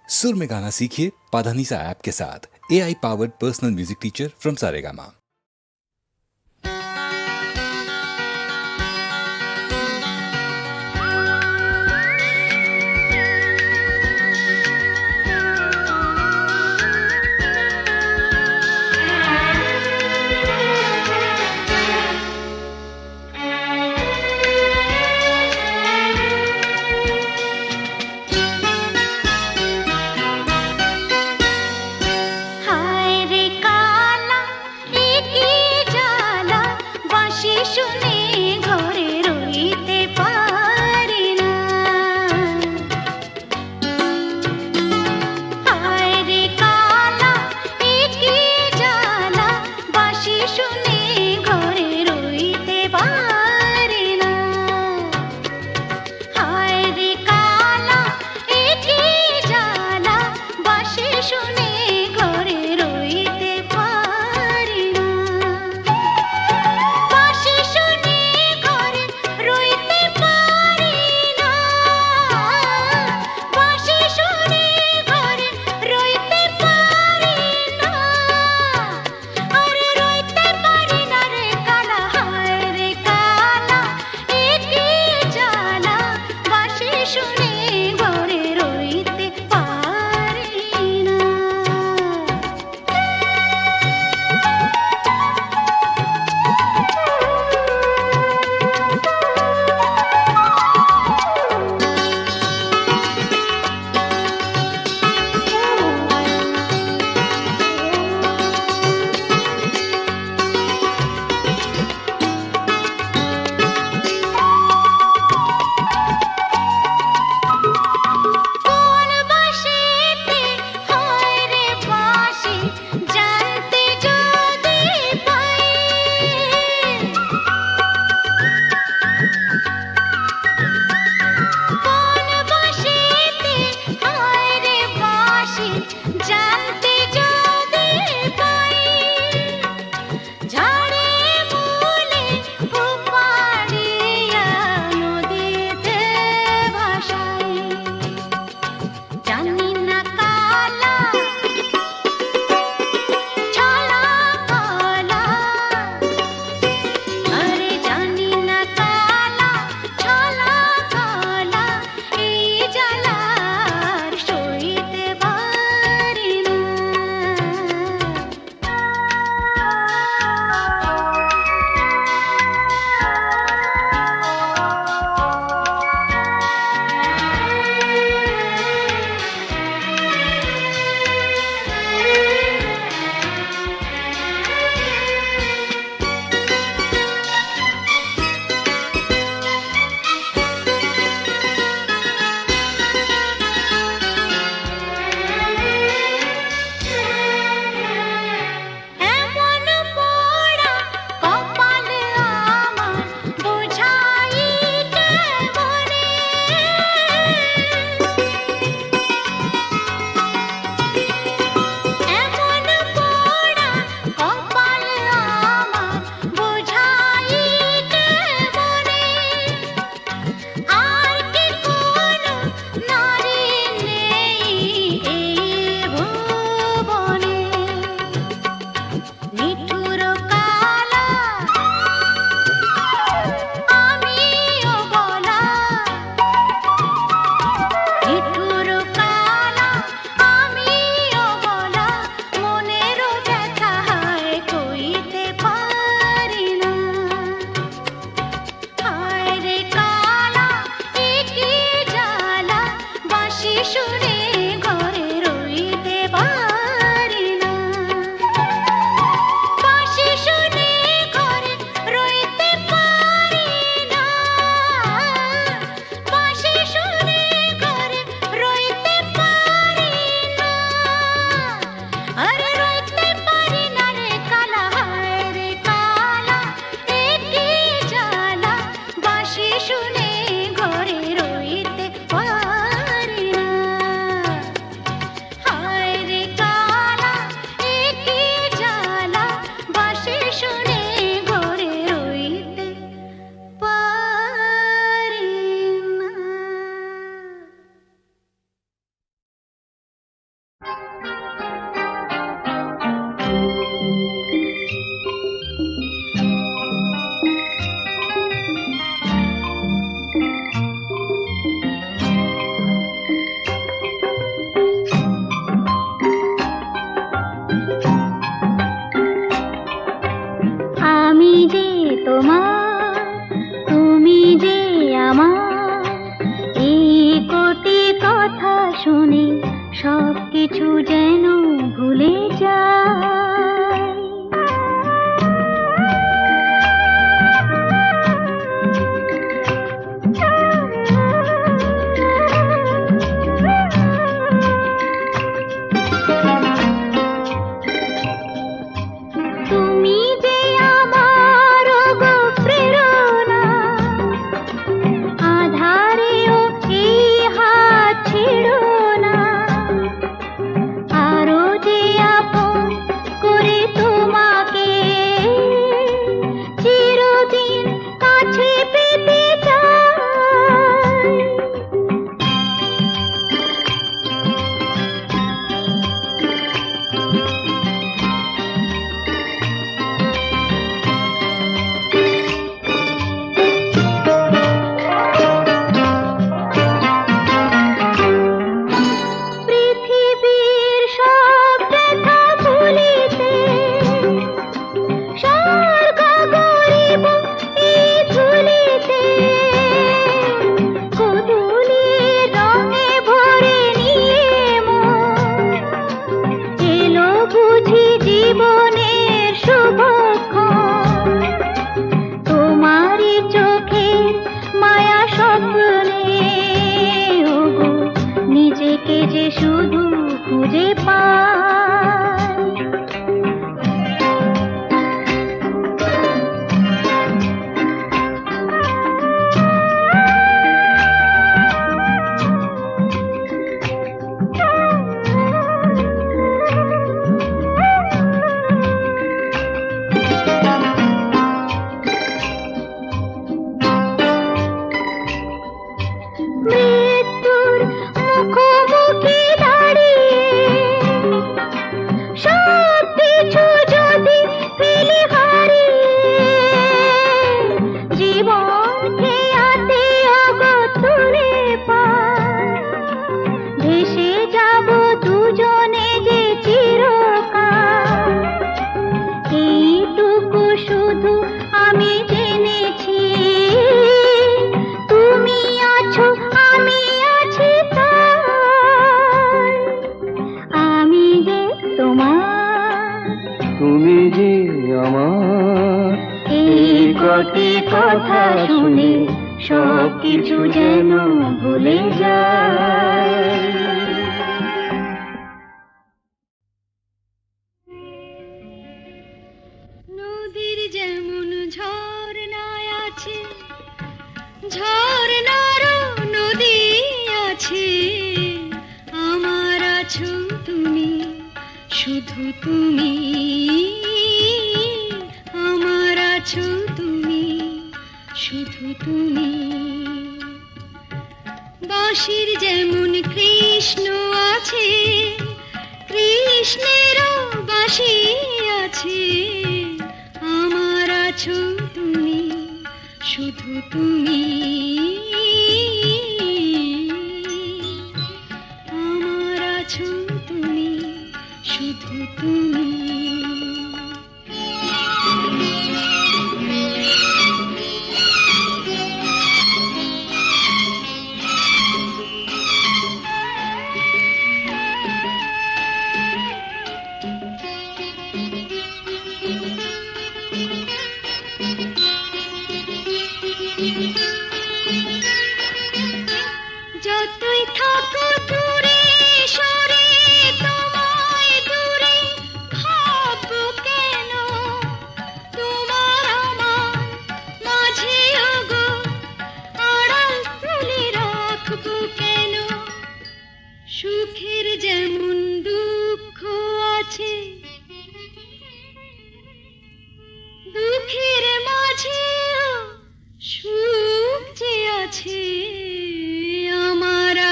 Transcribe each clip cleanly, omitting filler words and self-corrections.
सुर में गाना सीखिए पाधानीसा ऐप के साथ। AI powered personal music teacher from Saregama.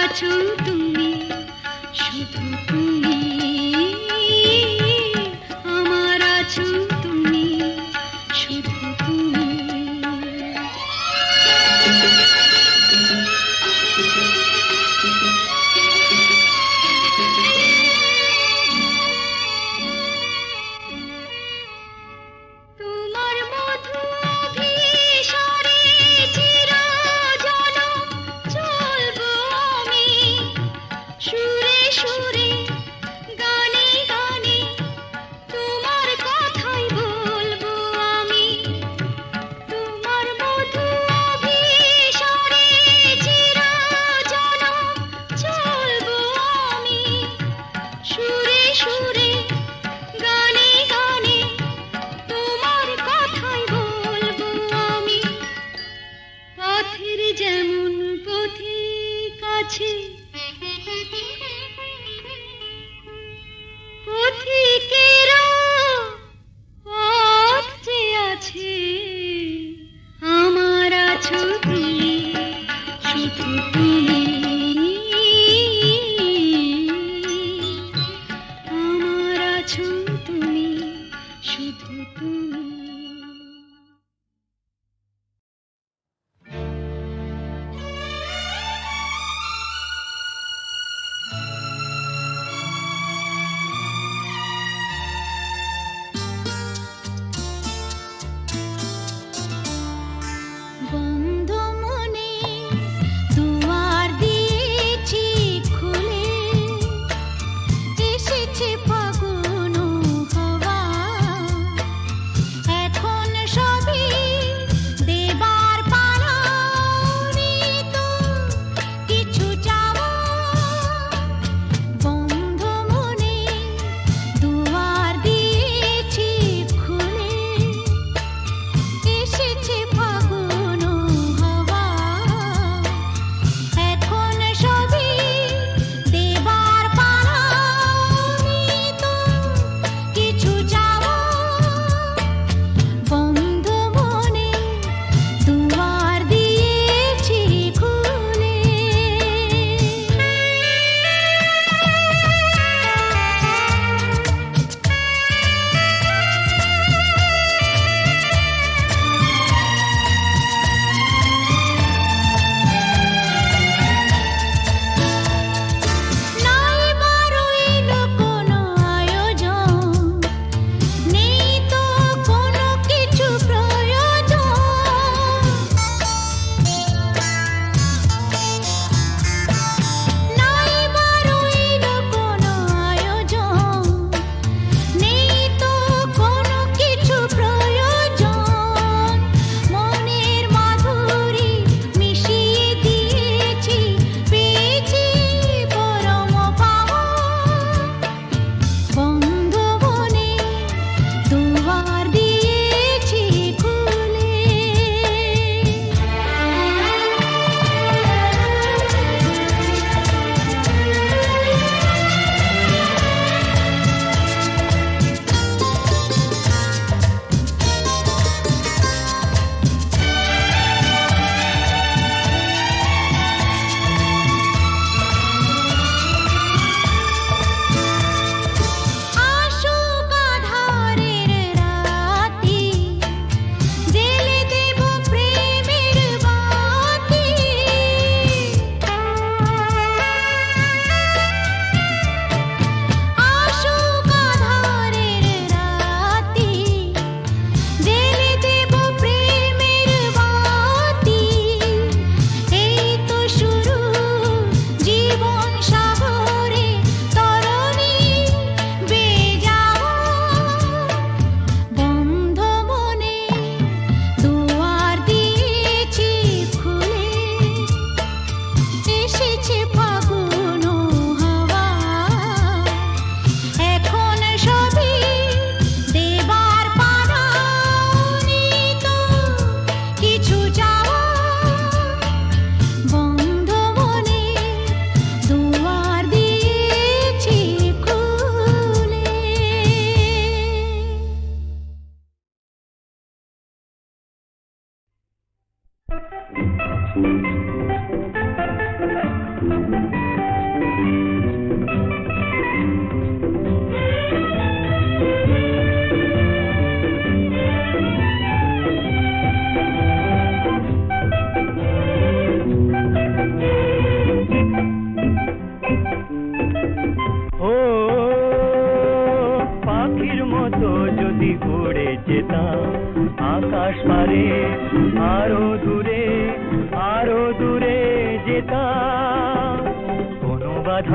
আছো তুমি, শুধু তুমি। সুরে গানে গানে তোমার কথাই বলবো আমি, তোমার মধু অভিসারে চিরজনম চলবো আমি। সুরে সুরে গানে গানে তোমার কথাই বলবো আমি। পথের যেমন পথিক আছে, পথিকেরা পথ যে আছে, আমার আছো তুমি, শুধু তুমি, আমার আছো তুমি, শুধু তুমি। বন্ধ মনে দুয়ার দিয়েছি খুলে, এসেছে ফাগুন হাওয়া, এখন সবই দেবার পালা, তো কিছু চাওয়া। বন্ধ মনে দুয়ার দিয়েছি খুলে, এসেছে ফাগুন হাওয়া, এখন সবই দেবার পালা, তো কিছু চাওয়া। বন্ধ মনে দুয়ার দিয়েছি খুলে। নাই বারইল কোনো আয়োজন, নেই তো কোনো কিছু প্রয়োজন। নাই বারইল কোনো আয়োজন, নেই তো কোনো কিছু প্রয়োজন। মনের মাধুরী মিশিয়ে দিয়েছি, পেয়েছি পরম পাওয়া। বন্ধ মনে দুয়ার দিয়েছি খুলে। আসুক আঁধারের রাতি, জ্বেলে দেব প্রেমের বাতি। আসুক আঁধারের রাতি, জ্বেলে দেব প্রেমের বাতি। এই তো শুরু জীবন সাগরে তরণী বেয়ে যাওয়া। বন্ধ মনে দুয়ার দিয়েছি খুলে, এসেছে ফাগুন হাওয়া, এখন সবই দেবার পালা, তো কিছু চাওয়া। বন্ধ মনে দুয়ার দিয়েছি খুলে। ও পাখির মতো যদি উড়ে যেতাম আকাশ পারে, আরো দূরে যেতাম। কোনো বাধা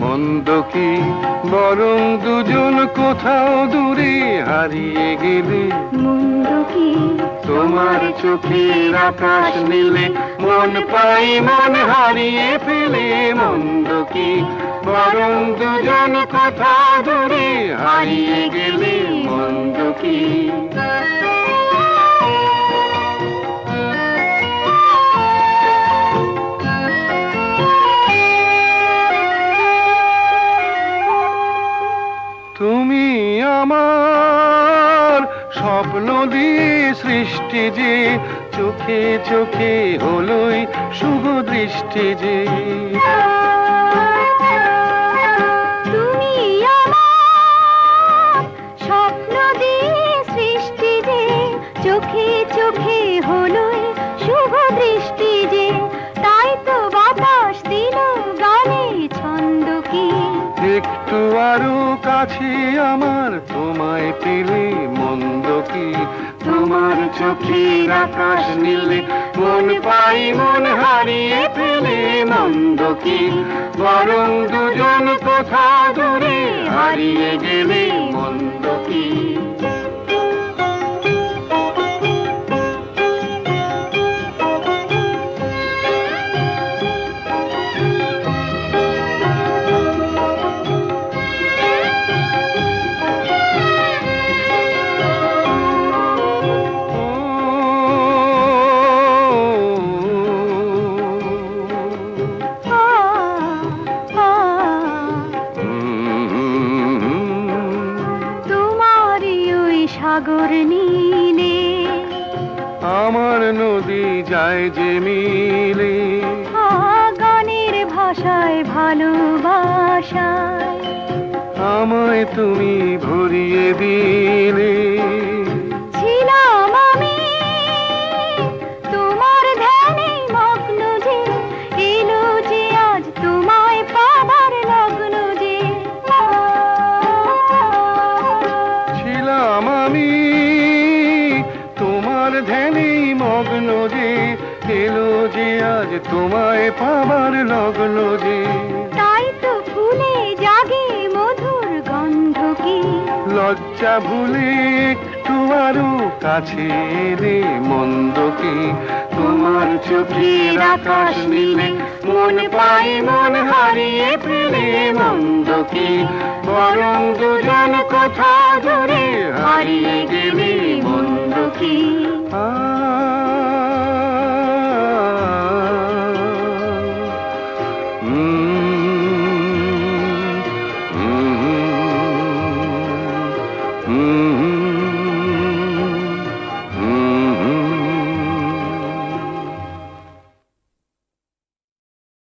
মন্দ কি বরং দুজন কোথাও দূরে হারিয়ে গেলে মন্দ কি তোমার চোখের আকাশ নীলে মন পাই মন হারিয়ে ফেলে মন্দ কি বরং দুজন কোথাও দূরে হারিয়ে গেলে মন্দ কি তুমি আমার স্বপ্ন দিয়ে সৃষ্টি যে চোখে চোখে হলোই শুভ দৃষ্টি যে তুমি আমার স্বপ্ন দিয়ে সৃষ্টি যে চোখে চোখে হলোই শুভ দৃষ্টি যে তাই তো বাতাস দিল গানে ছন্দ কি একটু আরো কাছে আমার তোমায় পেলে মন্দ কি তোমার চোখের আকাশ নীলে মন পাই মন হারিয়ে ফেলে মন্দ কি বরং দুজন কোথাও দূরে হারিয়ে গেলে মন্দ কি সাগর নীলে আমার নদী যায় যে মিলে গানের ভাষায় ভালোবাসায় আমায় তুমি ভরিয়ে দিলে ছিলাম আমি তোমার ধ্যানে মগ্ন যে এলো যে আজ তোমায় পাবার লগ্ন যে ছিলাম আমি তোমার ধ্যানে মগ্ন যে এলো যে আজ তোমায় পাবার লগ্ন যে তাই তো ফুলে জাগে মধুর গন্ধ কি লজ্জা ভুলে একটু আরো কাছে এলে মন্দ কি তোমার চোখের আকাশ নীলে মন পাই মন হারিয়ে ফেলে মন্দ কি বরং দুজন কোথাও দূরে হারিয়ে গেলে মন্দ কি